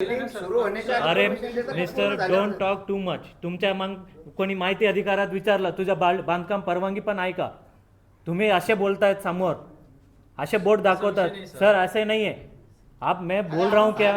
अरे mister don't talk too much. तुमच्या मग कोणी माहिती अधिकारात विचारलं तुझ्या बांधकाम परवानगी पण आहे का, तुम्ही असे बोलतायत समोर, असे बोर्ड दाखवतात. सर ऐसे नहीं है. आप मैं बोल रहा हूँ क्या,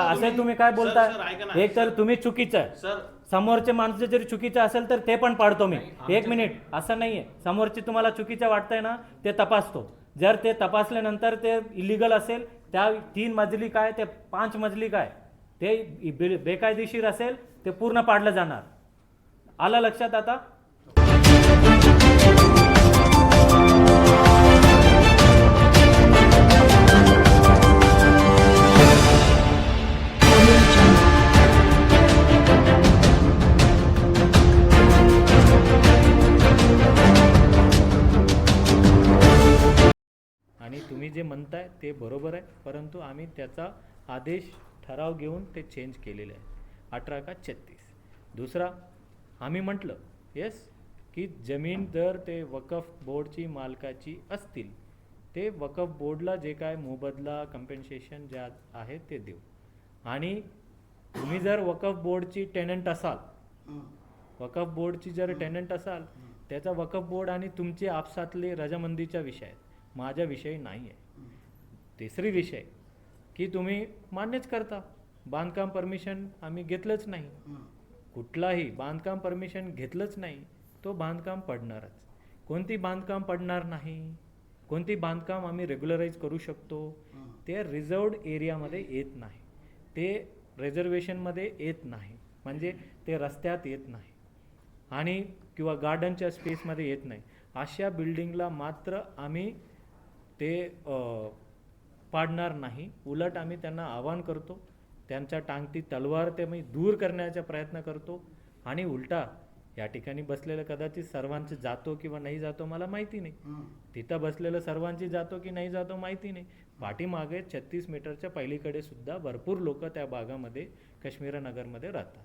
असे तुम्ही काय बोलताय. एक तर तुम्ही चुकीचं आहे, समोरचे माणसं जरी चुकीचं असेल तर ते पण पाडतो मी. एक मिनिट, असं नाहीये समोरचे तुम्हाला चुकीचं वाटतंय ना ते तपासतो. जर ते तपासल्यानंतर ते इलिगल असेल, त्या 3 मजली काय ते 5 मजली काय ते बेकायदेशीर असेल ते पूर्ण पाडलं जाणार. आलं लक्षात आता. आणि तुम्ही जे म्हणताय ते बरोबर आहे, परंतु आम्ही त्याचा आदेश ठराव घेऊन ते चेंज केलेले आहे 18/36. दुसरा, आम्ही म्हटलं येस की जमीन जर ते वकफ बोर्डची मालकाची असतील, ते वकफ बोर्डला जे काय मोबदला कम्पेन्सेशन ज्या आहे ते देऊ. आणि तुम्ही जर वकफ बोर्डची टेनंट असाल, वकफ बोर्डची जर टेनंट असाल, त्याचा वकफ बोर्ड आणि तुमचे आपसातले रजामंदीचा विषय आहे, माझ्या विषयी नाही आहे. तिसरी विषय की तुम्ही मान्यच करता बांधकाम परमिशन आम्ही घेतलंच नाही, कुठलाही बांधकाम परमिशन घेतलंच नाही, तो बांधकाम पडणारच. कोणती बांधकाम पडणार नाही, कोणती बांधकाम आम्ही रेग्युलराईज करू शकतो, ते रिझर्वड एरियामध्ये येत नाही, ते रिझर्वेशनमध्ये येत नाही, म्हणजे ते रस्त्यात येत नाही आणि किंवा गार्डनच्या स्पेसमध्ये येत नाही. अशा बिल्डिंगला मात्र आम्ही ते पाडणार नाही. उलट आम्ही त्यांना आवाहन करतो, त्यांच्या टांगती तलवार ते मी दूर करण्याचा प्रयत्न करतो. आणि उलटा या ठिकाणी भरलेलं कदाचित सर्वांचे जातो किंवा नाही जातो मला माहिती नाही, तिथं बसलेलं सर्वांची जातो की नाही जातो माहिती नाही. पाठीमागे 36 मीटरच्या पहिलीकडे सुद्धा भरपूर लोक त्या भागामध्ये काश्मीरनगरमध्ये राहतात.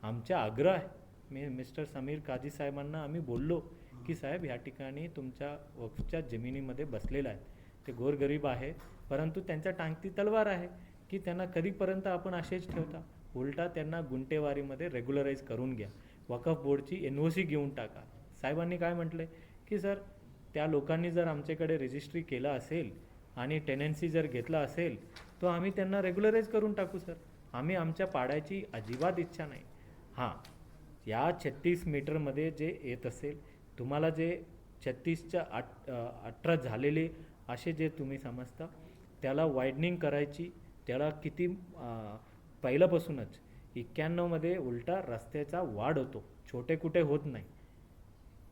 आमचा आग्रह आहे, मी मिस्टर समीर काझी साहेबांना आम्ही बोललो की साहेब ह्या ठिकाणी तुमच्या वक्फच्या जमिनीमध्ये बसलेला आहे, ते गोरगरीब आहे, परंतु त्यांच्या टांगती तलवार आहे की त्यांना कधीपर्यंत आपण असेच ठेवता. उलटा त्यांना गुंटेवारीमध्ये रेग्युलराईज करून घ्या, वकफ बोर्डची NOC घेऊन टाका. साहेबांनी काय म्हटलं की सर त्या लोकांनी जर आमच्याकडे रजिस्ट्री केला असेल आणि टेनन्सी जर घेतला असेल तो आम्ही त्यांना रेग्युलराईज करून टाकू सर, आम्ही आमच्या पाडायची अजिबात इच्छा नाही. हां, या 36 मीटरमध्ये जे येत असेल, तुम्हाला जे 36च्या 18 झालेले असे जे तुम्ही समजता, त्याला वायडनिंग करायची, त्याला किती पहिल्यापासूनच 91मध्ये उलटा रस्त्याचा वाढ होतो, छोटे कुठे होत नाही.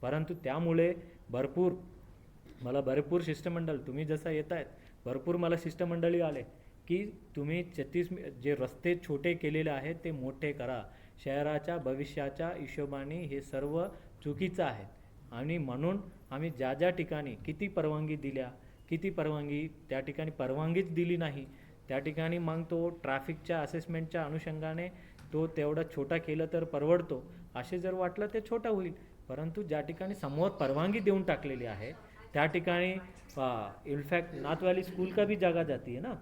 परंतु त्यामुळे भरपूर शिष्टमंडळ, तुम्ही जसं येत आहेत भरपूर मला शिष्टमंडळी आले की तुम्ही 36 जे रस्ते छोटे केलेले आहेत ते मोठे करा, शहराच्या भविष्याच्या हिशोबाने हे सर्व चुकीचं आहे. आणि म्हणून आम्ही ज्या ज्या ठिकाणी किती परवानगी दिल्या, किती परवानगी त्या ठिकाणी परवानगीच दिली नाही, त्या ठिकाणी मग तो ट्रॅफिकच्या असेसमेंटच्या अनुषंगाने तो तेवढा छोटा केलं तर परवडतो, असे जर वाटलं ते छोटा होईल. परंतु ज्या ठिकाणी समोर परवानगी देऊन टाकलेली आहे त्या ठिकाणी इनफैक्ट नाथ वाली स्कूल का भी जगह जाती है ना,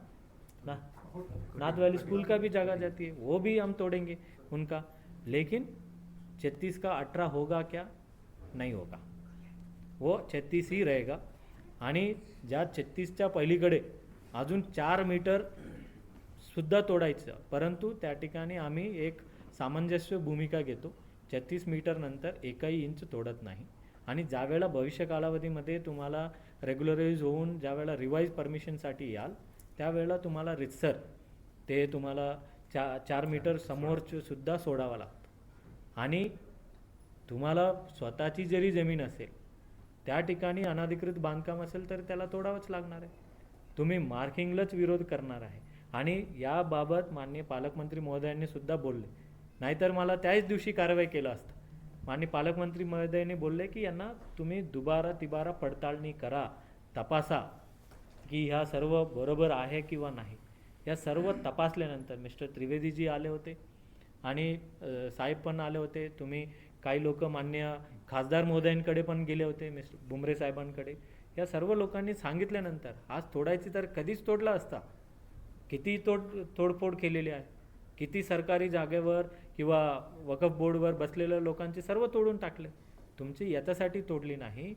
नाथ वाली स्कूल का भी जगह जाती है, वो भी हम तोड़ेंगे उनका. लेकिन 36 का 18 होगा क्या, नहीं होगा, वो 36 ही रहेगा. आणि ज्या 36च्या पहिलीकडे अजून 4 मीटर सुद्धा तोडायचं, परंतु त्या ठिकाणी आम्ही एक सामंजस्य भूमिका घेतो, 36 मीटर नंतर 1ही इंच तोडत नाही. आणि ज्यावेळेला भविष्य कालावधीमध्ये तुम्हाला रेग्युलराईज होऊन ज्यावेळेला रिवाईज परमिशनसाठी याल त्यावेळेला तुम्हाला रितसर ते तुम्हाला 4 मीटर समोरचं सुद्धा सोडावं लागतं. आणि तुम्हाला स्वतःची जरी जमीन असेल त्या ठिकाणी अनधिकृत बांधकाम असेल तर त्याला तोडावंच लागणार आहे, तुम्ही मार्किंगलाच विरोध करणार आहे. आणि याबाबत माननीय पालकमंत्री महोदयांनी सुद्धा बोलले, नाहीतर मला त्याच दिवशी कारवाई केलं असतं. माननीय पालकमंत्री महोदयांनी बोलले की यांना तुम्ही तिबारा पडताळणी करा, तपासा की ह्या सर्व बरोबर आहे किंवा नाही. या सर्व तपासल्यानंतर मिस्टर त्रिवेदीजी आले होते आणि साहेब पण आले होते, तुम्ही काही लोक मान्य खासदार महोदयांकडे पण गेले होते, मिस्टर बुमरे साहेबांकडे. या सर्व लोकांनी सांगितल्यानंतर आज तोडायची तर कधीच तोडला असता, किती तोडफोड केलेली आहे, किती सरकारी जागेवर किंवा वक्फ बोर्डवर बसलेल्या लोकांचे सर्व तोडून टाकले. तुमची याच्यासाठी तोडली नाही.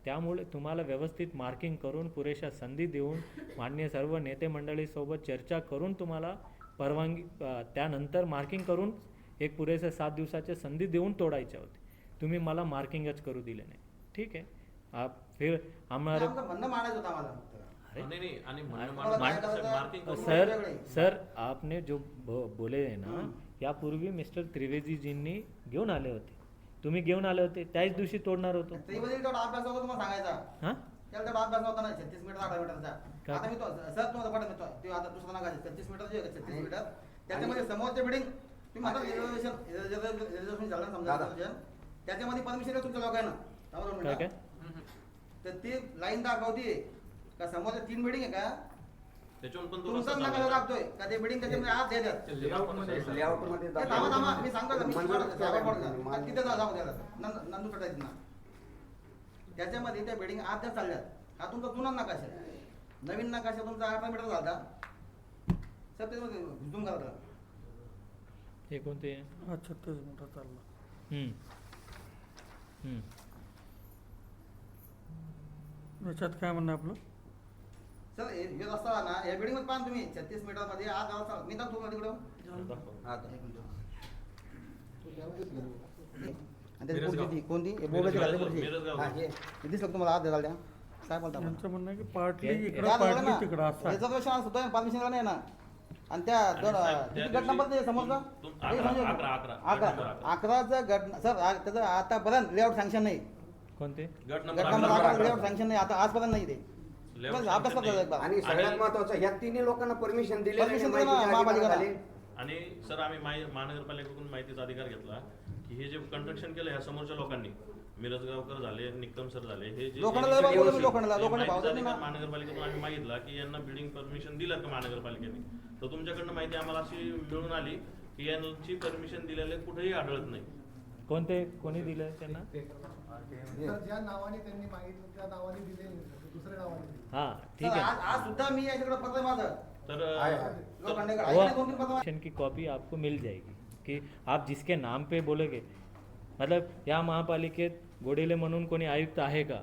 त्यामुळे तुम्हाला व्यवस्थित मार्किंग करून पुरेशा संधी देऊन माननीय सर्व नेते मंडळीसोबत चर्चा करून तुम्हाला परवानगी त्यानंतर मार्किंग करून एक पुरेशा 7 दिवसाच्या संधी देऊन तोडायच्या होते. तुम्ही मला मार्किंगच करू दिले नाही. ठीक आहे, आप फिर हमारे म्हणणं मांडायचं होतं आम्हाला. सर आपने जो बोले आहे ना, यापूर्वी मिस्टर त्रिवेदीजींनी घेऊन आले होते, तुम्ही घेऊन आले होते, त्याच दिवशी तोडणार होतो. त्रिवेदी तेवढा अभ्यास होता तुम्हाला सांगायचा. हां त्याला तेवढा अभ्यास होता ना 36 मीटर 18 मीटरचा. आता मी तो सर तुम्हाला पाठवतो ते आता दुसरा नागा 36 मीटर जे 36 मीटर त्याच्यामध्ये समोरचे बिल्डिंग तुम्ही म्हणता रिझर्वेशन झालं समजा त्याच्यामध्ये परमिशन आहे तुमच्या लोकांना. काय काय तर ती लाईन दाखवते का समोरच्या 3 बिल्डिंग आहे का त्याच्यावर पण तुमचा नकाशा दाखवतोय का ते बिल्डिंग त्याच्यामध्ये आत देतात. लेआउटमध्ये ते थांबा मी सांगतो ना, मी तिथे जाऊ द्या नंदू पेटायचं ना. त्याच्यामध्ये त्या बिल्डिंग आत त्या चालल्यात. हा तुमचा जुना नकाशा आहे. नवीन नकाशा तुमचा 18 मीटर झाला. सर त्याच्यामध्ये झूम करा. हे कोणते? हा 36 मीटर चालला. याच्यात काय म्हणणं आपलं? सर हे रस्ता ना या बिल्डिंग मध्ये पाहा तुम्ही 36 मीटर मध्ये आत जाऊ मी दाखवतो तिकडे. कोणती दिसलं तुम्हाला आत द्यायला काय बोलता? यांचं म्हणणं आहे की पार्टली हे- इकडं पार्टली तिकडं असं आहे. रिझर्वेशन सुद्धा परमिशन नाही ना. आणि त्या गट नंबर ते समोरचा 11चा गट सर त्याचं आतापर्यंत लेआउट सँक्शन नाही. कोणते? गट नंबर नंबर 11 लेआउट सँक्शन नाही आता आजपर्यंत नाही ते. Layout अभ्यास sanction करतो नाही. एकदा. आणि सगळ्यात महत्वाचं ह्या तिन्ही लोकांना परमिशन दिले Permission दिलं ना, महापालिकेला. आणि सर आम्ही महानगरपालिकेकडून माहितीचा अधिकार घेतला की हे जे कंस्ट्रक्शन केलं ह्या समोरच्या लोकांनी मिरजगावकर झाले, निकम सर झाले, हे जे लोखंडाला हे बोलवलं, हे लोखंडाला माहितीचा भाव अधिकार ना. महानगरपालिकेतून आम्ही मागितला की यांना बिल्डिंग परमिशन दिलं का महानगरपालिकेने. तर तुमच्याकडनं माहिती आम्हाला अशी मिळून आली की यांची परमिशन दिलेले कुठेही आढळत नाही. कोणते कोणी दिलं त्यांना? तर ज्या नावाने त्यांनी मागितलं त्या नावाने दिले नाही, दुसऱ्या नावाने दिले. हाँ ठीक सर, है. आज सुद्धा मी याच्याकडे पत्र आहे माझं तर लोखंडाकडे वो आहे 2-3 पत्र. की कॉपी आपको मिल जाएगी कि आप जिसके नाम पे बोलोगे. मतलब या महापालिकेत गोडेले म्हणून कोणी आयुक्त आहे का?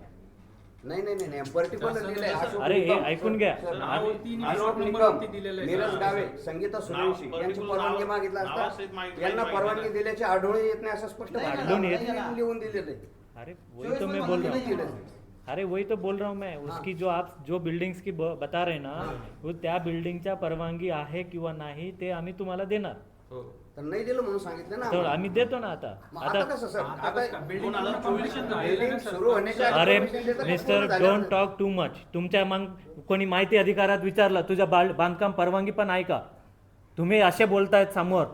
नाही पर्टिक्युलर दिलंय. अशोक अरे हे निकम, ऐकून घ्या. अशोक निकम, नीरज डावे, संगीता सूर्यवंशी यांची परवानगी मागितला असता यांना परवानगी दिल्याची आढळून येत नाही असं स्पष्ट आढळून येत नाही. लिहून दिलेलं आहे. अरे वही तो मैं बोल रहा हूँ. अरे वही तो बोल रहा हूँ मैं. उसकी जो बिल्डिंग्स की बता रहे ना, वो त्या बिल्डिंगच्या परवानगी आहे किंवा नाही ते आम्ही तुम्हाला देणार. हो. तर नाही दिलं म्हणून सांगितलं ना. तर आम्ही देतो ना आता. मग आता कसं सर? आता बिल्डिंग 2024 बिल्डिंग सुरू होण्याच्या आधी अरे permission देतात का मिस्टर पूर्ण झाल्यावर? Don't talk too much. तुमच्या मग कोणी माहिती अधिकारात विचारलं तुझ्या बांधकाम परवानगी पण आहे का? तुम्ही असे बोलतायत समोर,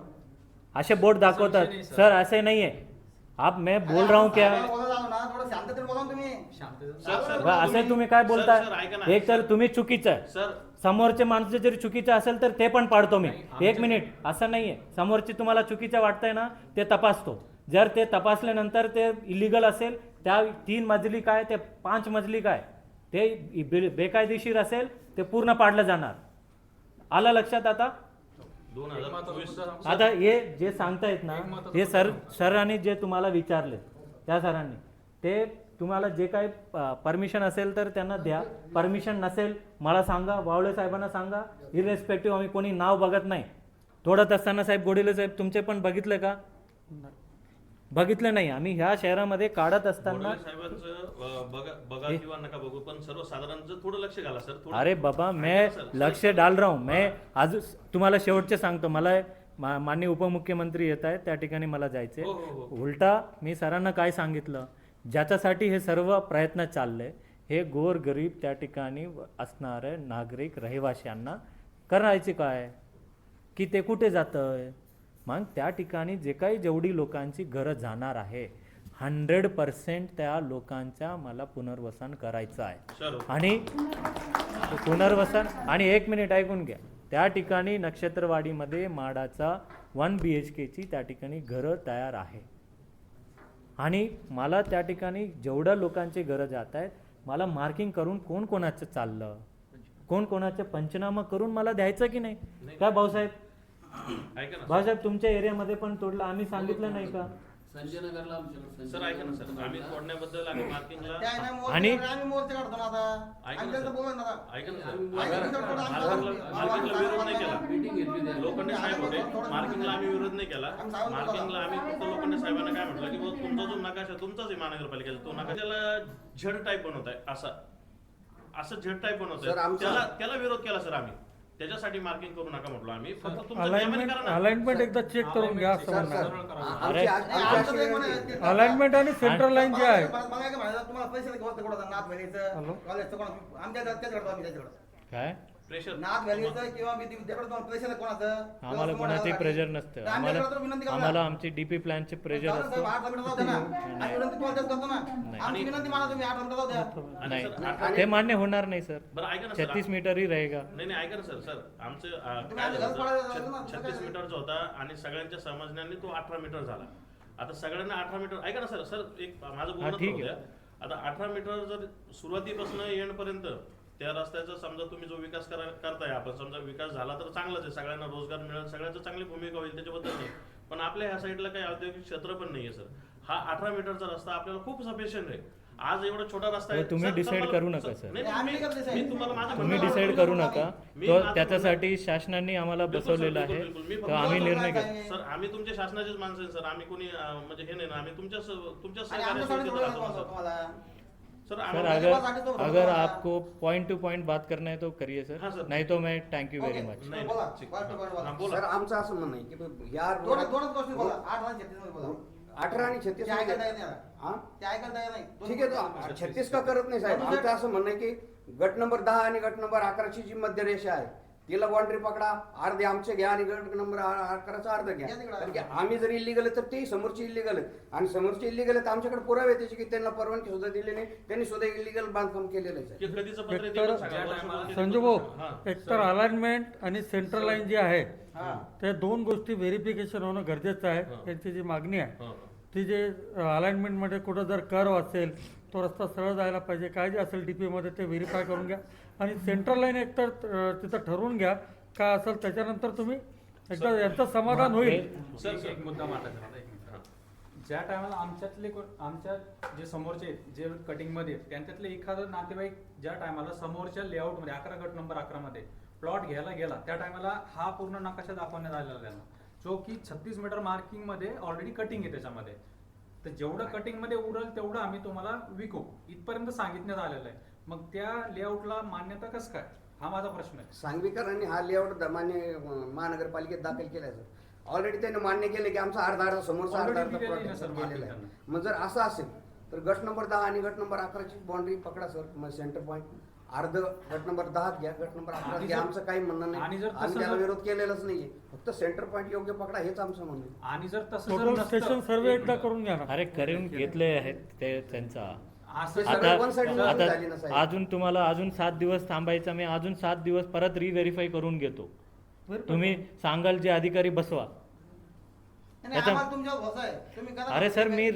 असे बोर्ड दाखवतात. सर ऐसे नहीं है. आप मैं बोल रहा हूँ क्या? बोला जाऊ ना, थोडं शांततेने बोला ना तुम्ही. असं तुम्ही काय बोलताय? एक तर तुम्ही चुकीचं आहे. सर समोरचे माणसं जरी चुकीचं असेल तर ते पण पाडतो मी. एक मिनिट, असं नाहीये. समोरचे तुम्हाला चुकीचं वाटतंय ना, ते तपासतो. जर ते तपासल्यानंतर ते इलिगल असेल, त्या 3 मजली काय ते 5 मजली काय ते बेकायदेशीर असेल, ते पूर्ण पाडलं जाणार. आलं लक्षात आता? 2024 आता हे जे सांगतायत ना, हे सरांनी जे तुम्हाला विचारले त्या सरांनी ते तुम्हाला जे काही परमिशन असेल तर त्यांना द्या. परमिशन नसेल मला सांगा, वावळे साहेबांना सांगा. इरेस्पेक्टिव्ह आम्ही कोणी नाव बघत नाही. तोडत असताना साहेब गोडेले साहेब तुमचे पण बघितले का? बघितलं नाही. आम्ही ह्या शहरामध्ये काढत असताना गोडले साहेबांचं बघा किंवा नका बघू, पण सर्वसाधारणचं थोडं लक्ष घाला सर. थोडं अरे बाबा मैं लक्ष डाल रहा हूँ. मैं आज तुम्हाला शेवटचे सांगतो. मला माननीय उपमुख्यमंत्री येत आहेत, त्या ठिकाणी मला जायचे. हो, हो, हो. उलटा मी सरांना काय सांगितलं, ज्याच्यासाठी हे सर्व प्रयत्न चालले, हे गोरगरीब त्या ठिकाणी असणारे नागरिक रहिवाशांना करायचे काय, की ते कुठे जातंय. मग त्या ठिकाणी जे काही जेवढी लोकांची घरं जाणार आहे 100% त्या लोकांच्या मला पुनर्वसन करायचं आहे. सर आणि पुनर्वसन आणि 1 मिनिट ऐकून घ्या. त्या ठिकाणी नक्षत्रवाडीमध्ये माडाचा 1 BHKची त्या ठिकाणी घरं तयार आहे. आणि मला त्या ठिकाणी जेवढ्या लोकांचे घरं जात आहेत, मला मार्किंग करून कोण कोणाचं चाललं कोण कोणाचे पंचनामा करून मला द्यायचं की नाही काय भाऊसाहेब? ऐका ना भाऊसाहेब तुमच्या एरियामध्ये पण तोडलं, आम्ही सांगितलं नाही का? संजय नगरला आमच्याकडे सर ऐका ना सर, आम्ही तोडण्याबद्दल आणि मार्किंगला त्या आहे ना मोर्चे आणि- काढतो, आम्ही मोर्चे काढतो ना आता. ऐका आम्ही ना त्यांचं सर. बोलू ना आता. ऐका ना सर, आम्ही मार्किंगला मार्किंगला विरोध नाही केला. मीटिंग घेतली होती. लोखंडे साहेब होते, मार्किंगला आम्ही विरोध नाही केला. मार्किंगला आम्ही फक्त लोखंडे साहेबांना काय म्हटलं की बुवा तुमचा जो नकाशा तुमचाच आहे महानगरपालिकेचा, तो नकाशाला झेड टाईप बनवत आहे असं झेड टाईप बनवत सर, आहे, आमचा- त्याला विरोध केला सर आम्ही. त्याच्यासाठी मार्किंग करू नका म्हटलो आम्ही, फक्त तुमचं नियमाने करा ना. अलाइनमेंट एकदा चेक करून घ्या असं सर म्हणणार. सर अरे, आमचं ते म्हणे ते- अलाइनमेंट आणि सेंट्रल लाईन जे आहे मला काय म्हणायचं, तुम्हाला पैसे कोणतं कोणाचं नाथ हॅलो? व्हॅलीचं कॉलेजचं कोणाचं आमच्या त्याच्याकडे आम्ही त्याच्याकडे काय प्रेशर नाथ व्हॅलीचं किंवा विद्यापीठाकडे तुम्हाला पैसे कोणाचं आम्हाला कोणाचंही प्रेशर नसतं. तर आमच्याकडे तर विनंती आम्हाला करा. आम्हाला आमची डीपी प्लॅनचे प्रेशर जाऊ दे असतो. साहेब, 8 मिनिटं जाऊ द्या ना. आम्ही विनंती तुम्हाला तेच करतो ना. आमची विनंती माना तुम्ही 8 मिनिटं जाऊ द्या. आणि नाही सर, 18 ते मान्य होणार नाही सर. बरं ऐका ना सर, 36 मीटर ही रहेगा. नाही नाही ऐका ना सर, आमचं तुम्ही काय आमच्या झालं घरात पडायला होतं, जाऊ ना, 36 मीटरचा होता आणि सगळ्यांच्या समजण्याने तो 18 मीटर झाला. आता सगळ्यांना 18 मीटर, ऐका ना सर एक माझं बोलणं ठीक तर होऊ आहे. द्या. आता 18 मीटर जर सुरुवातीपासून एंड पर्यंत त्या रस्त्याचा समजा तुम्ही जो विकास करताय, आपण समजा विकास झाला तर चांगलाच आहे, सगळ्यांना रोजगार मिळेल, सगळ्यांची चांगली भूमिका होईल, त्याच्याबद्दल नाही. पण आपल्या ह्या साईडला काही औद्योगिक क्षेत्र पण नाहीये सर. हा 18 मीटरचा रस्ता आपल्याला खूप सफिशियंट आहे. आज एवढा छोटा रस्ता आहे. हो, तुम्ही सर, decide मला- करू नका, सर. सर. नाही, आम्ही नाही, नाही करत decide. मी तुम्हाला माझं तुम्ही म्हणणं- डिसाईड करू नका. मी तो माझं त्याच्यासाठी शासनाने आम्हाला बिलकुल सर, बसवलेलं बिलकुल, आहे. बिलकुल. मी तर फक्त आम्ही बोलतो निर्णय काय घेऊ. काय? सर आम्ही तुमच्या शासनाचेच माणसं आहे सर, आम्ही कोणी म्हणजे हे नाही ना, आम्ही तुमच्या आणि आमच्यासाठी सहकार्यासाठी थोडं राहतो बोलतो सर. तुम्हाला. सर सर आम्हाला- अगर आपको पॉइंट टू पॉइंट बात करना है तो करिए हाँ, सर, सर. नहीं तो मैं thank you very okay. Much. नाही, बोला. ठीक. point to point बोला. हां, बोला. सर आमचं असं म्हणणं आहे की या दोनच गोष्टी बोला. 8 आणि 36 मध्ये बोला. 18 आणि 36 ते ऐकायला तयार नाही आता. हा ते ऐकायला तयार नाही. ठीक आहे तो 36 का करत नाही साहेब. आमचं असं म्हणणं आहे की गट नंबर 10 आणि गट नंबर 11ची जी मध्यरेषा आहे तिला बाउंड्री पकडा, अर्धे आमचे घ्या आणि गट नंबर 11चा अर्ध घ्या. घ्या तिकडं. कारण की आम्ही जर इलिगल आहे तर ते समोरची इलिगल आहे आणि समोरची इलिगल आहे तर आमच्याकडे पुरावे आहे त्याचे की त्यांना परवानगी सुद्धा दिली नाही, त्यांनी सुद्धा इलिगल बांधकाम केलेलं आहे. की कधीचं पत्र आहे एक ते तर पण सांगा. वर्ष संजू हां. भाऊ, एक तर अलाइनमेंट आणि सेंट्रल लाईन जी आहे हा. त्या दोन गोष्टी व्हेरिफिकेशन होणं गरजेचं आहे. हां. त्यांची जी मागणी आहे हां. ती जे अलाइनमेंटमध्ये कुठं जर कर्व असेल तो रस्ता सरळ जायला पाहिजे, काय जे असेल डीपीमध्ये ते व्हेरीफाय करून घ्या आणि सेंट्रल लाईन एकतर तिथं ठरवून घ्या काय असेल, त्याच्यानंतर तुम्ही एकदा यांचं समाधान होईल. सर, एक सर. एक मुद्दा मांडायचा होता, एक मिनिट. ज्या टायमाला आमच्या जे समोरचे आहेत, जे कटिंगमध्ये आहेत, त्यांच्यातले एखादं नातेवाईक ज्या टायमाला समोरच्या लेआउटमध्ये 11 गट नंबर 11 मध्ये प्लॉट घ्यायला गेला त्या टायमाला हा पूर्ण नकाशा दाखवण्यात आलेला त्यांना, जो की 36 मीटर मार्किंग मध्ये ऑलरेडी कटिंग आहे त्याच्यामध्ये. तर जेवढं कटिंग मध्ये उरल तेवढं आम्ही तुम्हाला विकू इथपर्यंत सांगितण्यात आलेलं आहे. मग त्या लेआउटला मान्यता कसं काय, हा माझा प्रश्न आहे. सांगवीकरांनी हा लेआउट मान्य महानगरपालिकेत दाखल केलाय सर. ऑलरेडी त्यांनी मान्य केलं की आमचा अर्धा समोरचा Already अर्धा दिलेलं आहे ना plot सर गेलेला आहे. मार्केट मग जर असं असेल तर गट नंबर 10 आणि गट नंबर 11ची बाउंड्री पकडा सर, मग सेंटर पॉईंट अर्ध गट नंबर 10 घ्या, गट नंबर 11 आणि घ्या. जर- आमचं काही म्हणणं आणि नाही, जर तसं आम्ही त्याला जर- विरोध केलेलाच नाहीये. फक्त सेंटर पॉईंट योग्य पकडा हेच आमचं म्हणणं आहे. आणि जर तसं जर टोटल नसतं- स्टेशन सर्वे एक एकदा मिनिट. करून घ्या ना. अरे करून घेतले आहेत ते त्यांचा. असं ते सगळं one side moving आता झाली ना साहेब. अजून तुम्हाला अजून 7 दिवस थांबायचं, मी अजून 7 दिवस परत रिव्हेरीफाय करून घेतो. तुम्ही सांगाल जे अधिकारी बसवा. नाही, आता- आम्हाला तुमच्यावर भरोसा आहे. तुम्ही करा. अरे सर तुम्ही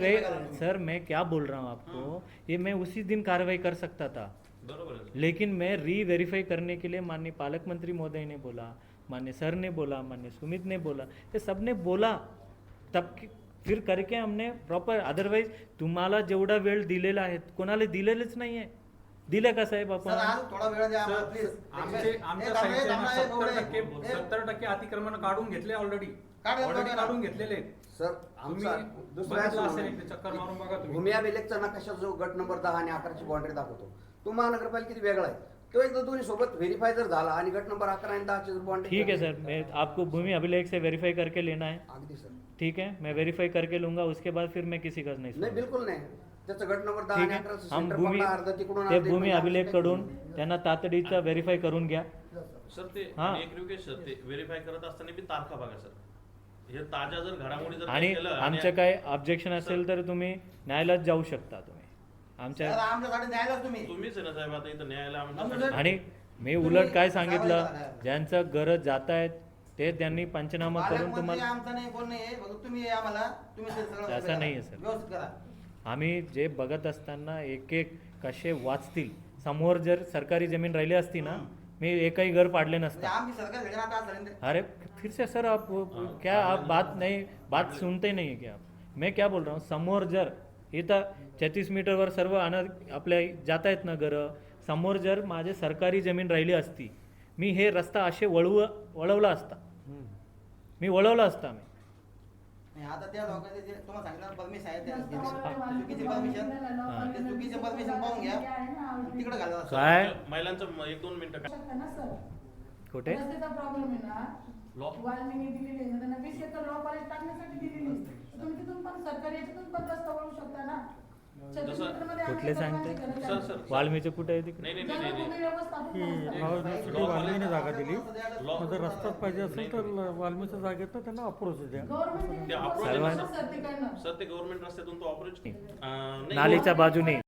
सर मैं क्या बोल रहा हूँ आपको, ये मैं उसी दिन कार्रवाई कर सकता था, बरोबर आहे. लेकिन मैं री-वेरीफाई करने के लिए माननीय पालक मंत्री महोदय ने बोला, माननीय सर ने बोला, माननीय सुमित ने बोला, ये सब ने बोला, तब फिर करके हमने प्रॉपर. अदरवाईज तुम्हाला जेवढा वेळ दिलेला आहे कोणाला दिलेलंच नाही आहे. दिलं का साहेब सर, आपण? आज थोडा वेळ द्या आम्हाला, सर, प्लीज. आमच्या थांबा, साईडचे थांबा, ना एवढे. 70% अतिक्रमण काढून घेतले ऑलरेडी काढून ऑलरेडी घेतले. काढून घेतलेले आहेत. सर तुम्ही आमचा दुसरा बघितलं असं असेल म्हणणं एक चक्कर मारून बघा आहे. तुम्ही. भूमी अभिलेखचा नकाशा जो गट नंबर 10 आणि 11ची बाउंड्री दाखवतो तो महानगरपालिकेत वेगळा आहे. तो एकदा दोन्ही सोबत व्हेरीफाय जर झाला आणि गट नंबर 11 आणि 10ची जर बाउंड्री ठीक है सर, मैं आपको भूमि अभिलेख से वेरीफाई करके लेना है. अगदी सर. ठीक है, मैं वेरीफाई करके लूंगा, उसके बाद फिर मैं किसी का नहीं नाही सुनूंगा. बिलकुल नाही. त्याचं गट नंबर 10 ठीक आणि आहे, 11 हम सेंटर भूमी पकडा, अर्ध तिकडून ते अर्ध भूमी इकडून. अभिलेख कडून त्यांना तातडीचा व्हेरीफाय करून घ्या. सर ते हां. एक रिक्वेस्ट सर, ते व्हेरीफाय करत असताना बी तारखा बघा सर. हे ताज्या जर घडामोडी जर आणि केलं आमचं काय ऑब्जेक्शन असेल तर तुम्ही न्यायालयात जाऊ शकता तुम्ही सर, आमच्या. आमच्यासाठी न्यायलाच तुम्ही. तुम्हीच आहे ना साहेब आता इथं न्यायालय आम्ही आमच्या. सर- आणि मी तुम्ही उलट काय सांगितलं, कारवाई ज्यांचं गरज जात आहेत ते त्यांनी पंचनामा करून पालकमंत्री तुम्हाला. आमचा नाही, कोण नाही आहे. फक्त तुम्ही आहे आम्हाला, तुम्ही ते सगळं असं करा. नाहीये सर. व्यवस्थित करा. आम्ही जे बघत असताना एक एक कसे वाचतील. समोर जर सरकारी जमीन राहिली असती ना मी एकही घर पाडले म्हणजे नसता. आमची सरकार घडणार आता आज झाली. अरे फिर से सर आप क्या आप बात सुनते नहीं है क्या आप? मैं क्या बोल रहा हूँ, समोर जर इथं 36 मीटरवर सर्व आपल्या जात आहेत ना घरं, समोर जर माझे सरकारी जमीन राहिली असती, मी हे रस्ता असे वळवला असता, मी वळवला असता. मी नाही, आता त्या लोकांचे जे तुम्हाला सांगितलं परमिशन आहे त्या चुकीची परमिशन, ते चुकीचे परमिशन पाहून घ्या तिकडे घाला. काय महिलांचं 1-2 मिनिटं काय कुठे रस्त्याचा प्रॉब्लेम आहे ना, लॉ वाल्मिनी दिलेली आहे ना, त्यांना 20 एकर लॉ कॉलेज टाकण्यासाठी दिलेली आहे. तुम्ही तिथून पण सरकारी याच्यातून पण रस्ता वळू शकता ना. छत्तीसगडमध्ये कुठले आमच्या सांगते? परवानगी सर गरज सर आहे. वाल्मीचे कुठे आहे तिकडे? नाही नाही नाही नाही जलभूमी व्यवस्थापन की संस्था. वाल्मीने जागा दिली, लॉ जर रस्ताच पाहिजे असेल तर वाल्मीच्या जागेत त्यांना अप्रोच द्या. गव्हर्नमेंटने ते approach सर्वांना आहे सर तिकडनं. सर ते गव्हर्नमेंट रस्त्यातून तो ऑपरेट नालीच्या बाजूने.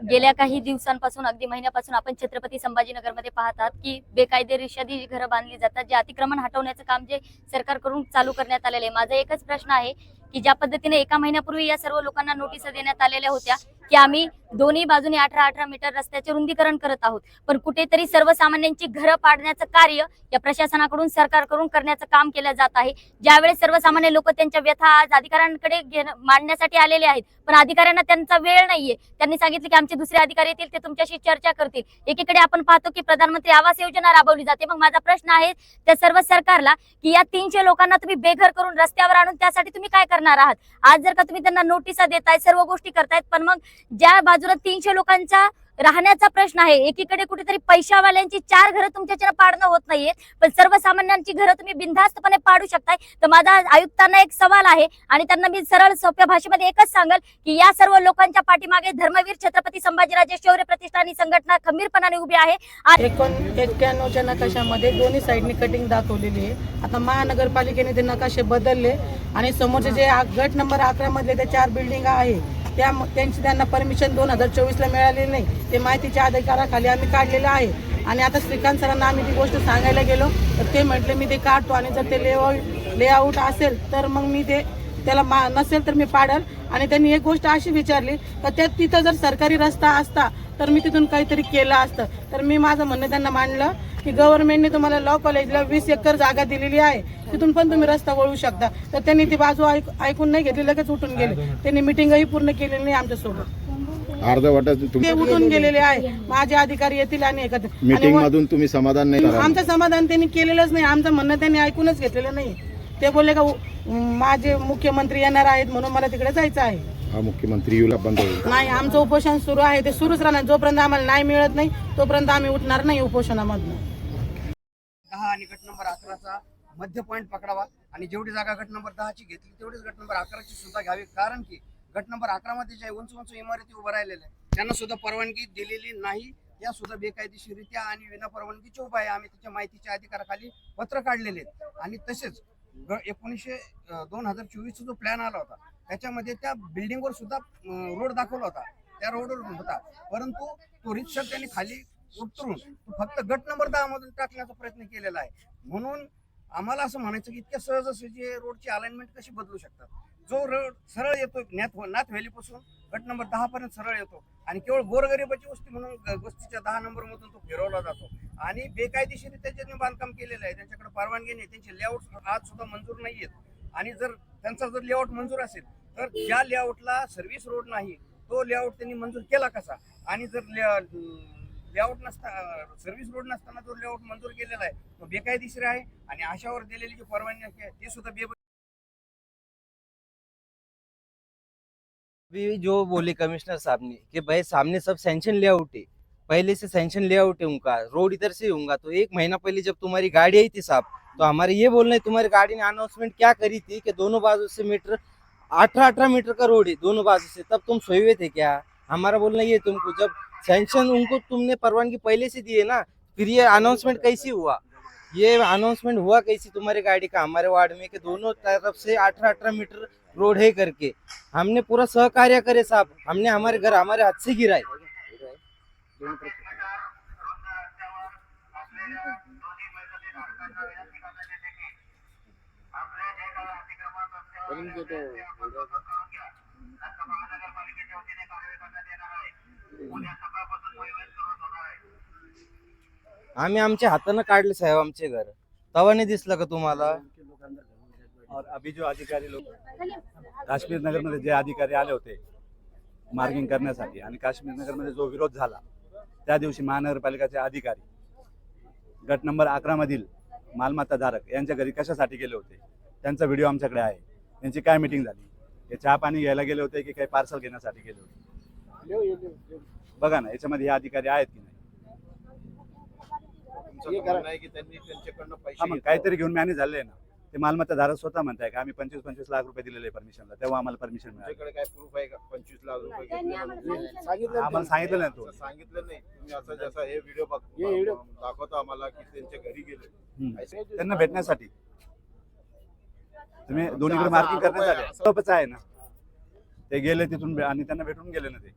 गेल्या काही दिवसांपासून अगदी महिन्यापासून आपण छत्रपती संभाजीनगरमध्ये पाहतात की बेकायदेशीर जी घरं बांधली जातात, जे अतिक्रमण हटवण्याचं काम जे सरकारकडून चालू करण्यात आलेले आहे. माझा एकच प्रश्न आहे की ज्या पद्धतीने 1 महिन्यापूर्वी या सर्व लोकांना नोटीस देण्यात आलेल्या होत्या की आम्ही दोन्ही बाजूने 18 मीटर रस्त्याचे रुंदीकरण करत आहोत, पण कुठेतरी सर्वसामान्यांची घरं पाडण्याचं कार्य या प्रशासनाकडून सरकारकडून करण्याचं काम केलं जात आहे. ज्यावेळेस सर्वसामान्य लोक त्यांच्या व्यथा आज अधिकाऱ्यांकडे मांडण्यासाठी आलेले आहेत, पण अधिकाऱ्यांना त्यांचा वेळ नाहीये. त्यांनी सांगितले की आमचे दुसरे अधिकारी येतील, ते तुमच्याशी चर्चा करतील. एकीकडे आपण पाहतो की प्रधानमंत्री आवास योजना राबवली जाते. मग माझा प्रश्न आहे त्या सर्व सरकारला की या 300 लोकांना तुम्ही बेघर करून रस्त्यावर आणून त्यासाठी तुम्ही काय करणार आहात? आज जर का तुम्ही त्यांना नोटिसा देताय, सर्व गोष्टी करतायत, पण मग ज्या बाजूला 300 लोकांचा राहण्याचा प्रश्न आहे, एकीकडे कुठेतरी पैशावाल्यांची 4 घरं तुमच्याच्यानं पाडणं होत नाहीये, पण सर्वसामान्यांची घरं तुम्ही बिनधास्तपणे पाडू शकताय. तर माझा आयुक्तांना एक सवाल आहे आणि त्यांना मी सरळ सोप्या भाषेमध्ये एकच सांगल की या सर्व लोकांच्या पाठीमागे धर्मवीर छत्रपती संभाजीराजे शौर्य प्रतिष्ठान ही संघटना खंबीरपणाने उभी आहे. 91च्या नकाशामध्ये दोन्ही साईडनी कटिंग दाखवलेली आहे. आता महानगरपालिकेने ते नकाशे बदलले आणि समोरचे जे गट नंबर 11 मधले ते 4 बिल्डिंग आहे त्यांची त्यांना परमिशन 2024ला मिळालेली नाही. ते माहितीच्या अधिकाराखाली आम्ही काढलेलं आहे. आणि आता श्रीकांत सरांना आम्ही ती गोष्ट सांगायला गेलो तर ते म्हटले मी ते काढतो आणि जर ते लेआउट असेल तर मग मी ते त्याला नसेल तर मी पाडल. आणि त्यांनी एक गोष्ट अशी विचारली तर तिथं जर सरकारी रस्ता असता तर मी तिथून काहीतरी केलं असतं. तर मी माझं म्हणणं त्यांना मांडलं की गव्हर्नमेंटने तुम्हाला लॉ कॉलेजला 20 एकर जागा दिलेली आहे, तिथून पण तुम्ही रस्ता वळू शकता. तर त्यांनी ती बाजू ऐकून नाही घेतली, लगेच उठून गेले. त्यांनी मिटिंगही पूर्ण केलेली नाही आमच्यासोबत, ते उठून गेलेले आहे. माझे अधिकारी येतील आणि मीटिंग मधून तुम्ही समाधान नाही झालं? आमचं समाधान त्यांनी केलेलंच नाही. आमचं म्हणणं त्यांनी ऐकूनच घेतलेलं नाही. ते बोलले का माझे मुख्यमंत्री येणार आहेत म्हणून मला तिकडे जायचं आहे. हा मुख्यमंत्री येऊ बंद होईल? नाही, आमचं उपोषण सुरू आहे, ते सुरूच राहणार. जोपर्यंत आम्हाला नाही मिळत नाही तोपर्यंत आम्ही उठणार नाही उपोषणामधून. 10 आणि गट नंबर 11चा मध्य पॉईंट पकडावा आणि जेवढी जागा गट नंबर 10ची घेतली तेवढीच गट नंबर 11ची सुद्धा घ्यावी. कारण की गट नंबर 11 मध्ये ज्या उंच उंच इमारती उभ्या राहिलेल्या आहेत त्यांना सुद्धा परवानगी दिलेली नाही. या सुद्धा बेकायदेशीरित्या आणि विनापरवानगीच्या उभ्या आहे. आम्ही त्याच्या माहितीच्या अधिकाराखाली पत्र काढलेले आहेत. आणि तसेच 2024चा जो प्लॅन आला होता त्याच्यामध्ये त्या बिल्डिंगवर सुद्धा रोड दाखवला होता, त्या रोडवर होता, परंतु तो रितसर त्यांनी खाली उतरून फक्त गट नंबर 10 मधून टाकण्याचा प्रयत्न केलेला आहे. म्हणून आम्हाला असं म्हणायचं की इतक्या सहजासहजी रोडची अलाइनमेंट कशी बदलू शकतात? जो रोड सरळ येतो नाथ व्हॅलीपासून गट नंबर 10 पर्यंत सरळ येतो आणि केवळ गोरगरिबाची वस्ती म्हणून वस्तीच्या 10 नंबर मधून तो फिरवला जातो. आणि बेकायदेशीरित्या ज्यांनी बांधकाम केलेलं आहे त्यांच्याकडे परवानगी नाही, त्यांचे लेआउट आज सुद्धा मंजूर नाही आहेत. आणि जर त्यांचा जर लेआउट मंजूर असेल तर ज्या लेआउटला सर्व्हिस रोड नाही तो लेआउट त्यांनी मंजूर केला कसा? आणि जर लेआउट सर्व्हिस रोड नसताना जो लेआउट मंजूर केलेला आहे तो बेकायदेशीर आहे. आणि अशावर दिलेली जी परवानगी आहे ते सुद्धा अभी जो बोले कमिश्नर साहब ने कि भाई सामने सब सैंक्शन लेआउट है, पहले से सैंक्शन लेआउट है उनका, रोड इधर से होगा। तो 1 महीना पहले जब तुम्हारी गाड़ी आई थी साहब, तो हमारे ये बोलना है तुम्हारी गाड़ी ने अनाउंसमेंट क्या करी थी कि दोनों बाजू से मीटर 18 मीटर का रोड है दोनों बाजू से, तब तुम सोए हुए थे क्या? हमारा बोलना ये तुमको जब सैंक्शन उनको तुमने परवानगी पहले से दी है ना, फिर ये अनाउंसमेंट कैसी हुआ? ये अनाउंसमेंट हुआ कैसी तुम्हारी गाड़ी का हमारे वार्ड में कि दोनों तरफ से 18 मीटर रोड है करके? हमने पूरा सहकार्य करे साहब, हमने हमारे घर हमारे हाथ से गिराए। आम्ही आमच्या हातानं काढले साहेब आमचे घर, तवा नाही दिसलं का तुम्हाला? और अभी जो अधिकारी लोग काश्मीर नगरमध्ये जे अधिकारी आले होते मार्किंग करण्यासाठी आणि काश्मीर नगरमध्ये जो विरोध झाला त्या दिवशी महानगरपालिकेचे अधिकारी गट नंबर 11 मधील मालमत्ता धारक यांच्या घरी कशासाठी गेले होते, त्यांचा व्हिडिओ आमच्याकडे आहे. त्यांची काय मीटिंग झाली, हे चहा पाणी घ्यायला गेले होते की काही पार्सल घेण्यासाठी गेले होते, बघा ना याच्यामध्ये हे अधिकारी आहेत की नाही. हा, मग काहीतरी घेऊन मॅनेज झाले ना. ते मालमत्ता धारक स्वतः म्हणताय का आम्ही 25-25 लाख रुपये दिलेले परमिशनला, तेव्हा आम्हाला परमिशन मिळाली. काय प्रूफ आहे का 25 लाख रुपये आम्हाला सांगितलं नाही तो. सांगितलं नाही तुम्ही. असं जसं हे व्हिडिओ दाखवतो आम्हाला की त्यांच्या घरी गेले त्यांना भेटण्यासाठी तुम्ही दोन्हीकडे मार्किंग करण्यासाठी आहे ना. ते गेले तिथून आणि त्यांना भेटून गेले ना ते.